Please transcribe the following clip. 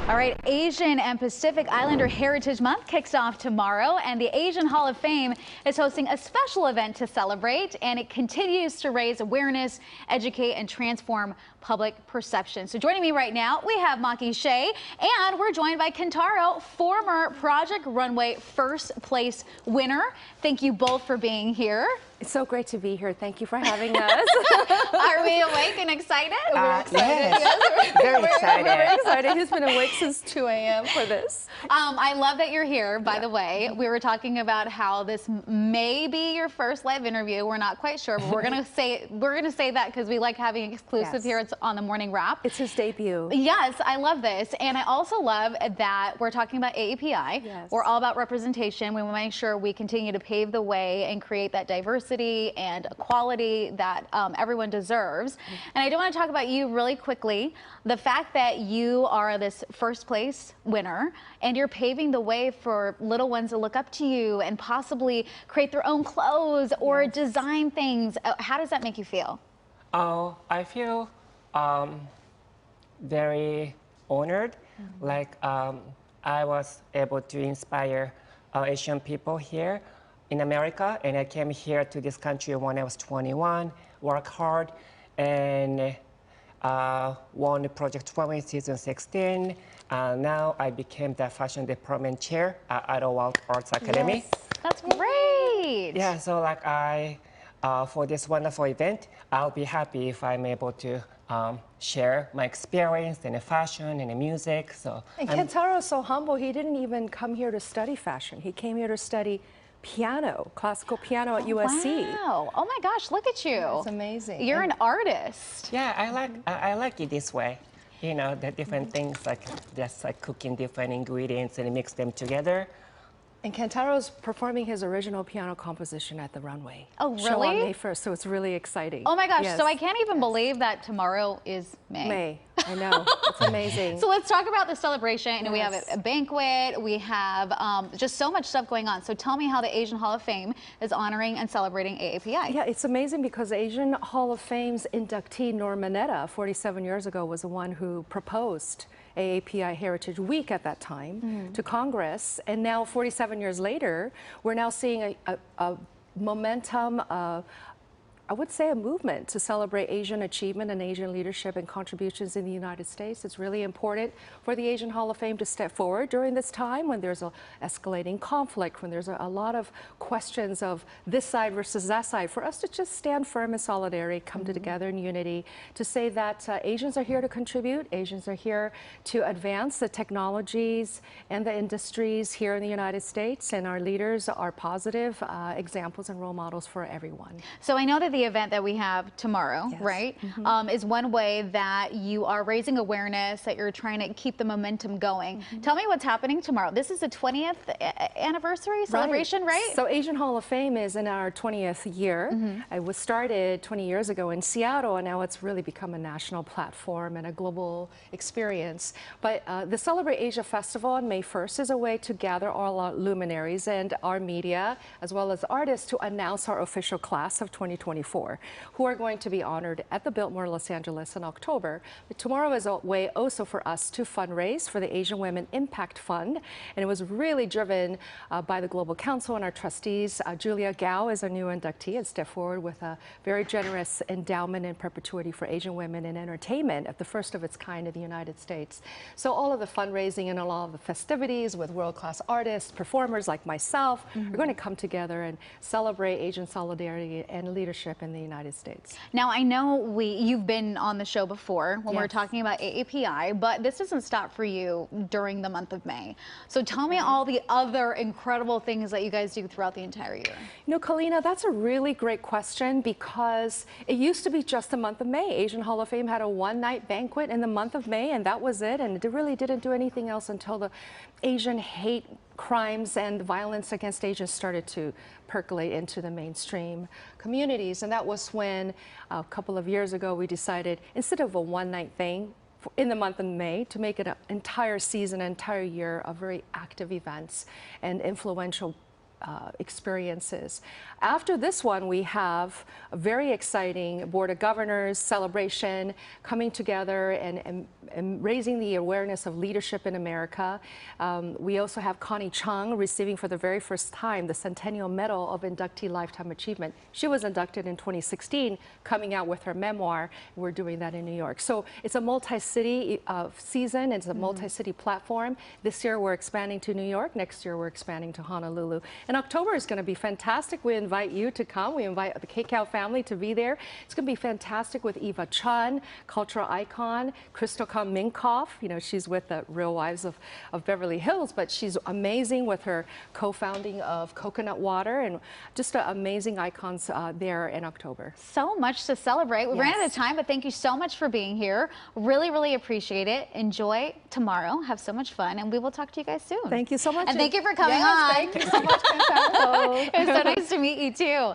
All right, Asian and Pacific Islander Heritage Month kicks off tomorrow, and the Asian Hall of Fame is hosting a special event to celebrate, and it continues to raise awareness, educate, and transform public perception. So joining me right now, we have Maki Hsieh, and we're joined by Kentaro, former Project Runway first place winner. Thank you both for being here. It's so great to be here. Thank you for having us. Are we awake and excited? We're excited. Yes. Very excited. We're very excited. He's been awake since 2 a.m. for this. I love that you're here, by the way. We were talking about how this may be your first live interview. We're not quite sure, but we're gonna say that because we like having exclusive here. It's on the morning wrap. It's his debut. Yes, I love this. And I also love that we're talking about AAPI. Yes. We're all about representation. We want to make sure we continue to pave the way and create that diversity and equality that everyone deserves. And I do want to talk about you really quickly. The fact that you are this first place winner and you're paving the way for little ones to look up to you and possibly create their own clothes or design things. How does that make you feel? Oh, I feel very honored. Like I was able to inspire Asian people here in America, and I came here to this country when I was 21, worked hard, and won the Project Runway season 16. Now I became the fashion department chair at Idlewild Arts Academy. Yes. That's great. Yeah, so like for this wonderful event, I'll be happy if I'm able to share my experience in the fashion and the music. So And Kentaro is so humble. He didn't even come here to study fashion. He came here to study piano, classical piano at USC. Wow. Oh my gosh, look at you. It's amazing. You're an artist. yeah, I like it this way. You know, the different things, like just like cooking different ingredients and mix them together. And Kentaro's performing his original piano composition at the Runway. Oh, Show on really? May 1st, so it's really exciting. Oh my gosh, Yes. so I can't even believe that tomorrow is May. May. I know. It's amazing. So let's talk about the celebration. And we have Yes. a banquet, we have just so much stuff going on. So tell me how the Asian Hall of Fame is honoring and celebrating AAPI. Yeah, it's amazing because Asian Hall of Fame's inductee, Norma Mineta, 47 years ago, was the one who proposed AAPI Heritage Week at that time to Congress. And now, 47 years later, we're now seeing a momentum, I would say a movement to celebrate Asian achievement and Asian leadership and contributions in the United States. It's really important for the Asian Hall of Fame to step forward during this time when there's a escalating conflict, when there's a lot of questions of this side versus that side, for us to just stand firm in solidarity, come together in unity, to say that Asians are here to contribute, Asians are here to advance the technologies and the industries here in the United States, and our leaders are positive examples and role models for everyone. So I know that the event that we have tomorrow, Yes. right, is one way that you are raising awareness, that you're trying to keep the momentum going. Tell me what's happening tomorrow. This is the 20th anniversary celebration, right? So Asian Hall of Fame is in our 20th year. It was started 20 years ago in Seattle, and now it's really become a national platform and a global experience. But the Celebrate Asia Festival on May 1st is a way to gather all our luminaries and our media, as well as artists, to announce our official class of 2024, who are going to be honored at the Biltmore, Los Angeles in October. But tomorrow is a way also for us to fundraise for the Asian Women Impact Fund. And it was really driven by the Global Council and our trustees. Julia Gao is a new inductee and stepped forward with a very generous endowment in perpetuity for Asian women in entertainment, at the first of its kind in the United States. So all of the fundraising and all of the festivities with world-class artists, performers like myself, are going to come together and celebrate Asian solidarity and leadership in the United States. Now, I know you've been on the show before when we were Yes. talking about AAPI, but this doesn't stop for you during the month of May. So tell me all the other incredible things that you guys do throughout the entire year. You know, Kalina, that's a really great question because it used to be just the month of May. Asian Hall of Fame had a one-night banquet in the month of May, and that was it. And it really didn't do anything else until the Asian hate crimes and violence against Asians started to percolate into the mainstream communities. And that was when a couple of years ago we decided, instead of a one-night thing in the month of May, to make it an entire season, an entire year of very active events and influential experiences. After this one, we have a very exciting Board of Governors celebration coming together and raising the awareness of leadership in America. We also have Connie Chung receiving for the very first time the Centennial Medal of Inductee Lifetime Achievement. She was inducted in 2016, coming out with her memoir. We're doing that in New York. So it's a multi-city season. It's a multi-city platform. This year we're expanding to New York. Next year we're expanding to Honolulu. And October is going to be fantastic. We invite you to come. We invite the Keikau family to be there. It's going to be fantastic with Eva Chun, cultural icon, Crystal Minkoff. You know, she's with the Real Wives of Beverly Hills, but she's amazing with her co-founding of Coconut Water, and just amazing icons there in October. So much to celebrate. We ran out of time, but thank you so much for being here. Really, really appreciate it. Enjoy tomorrow. Have so much fun, and we will talk to you guys soon. Thank you so much. And thank you for coming on. Thank you so much, Kentaro. It was so nice to meet you too.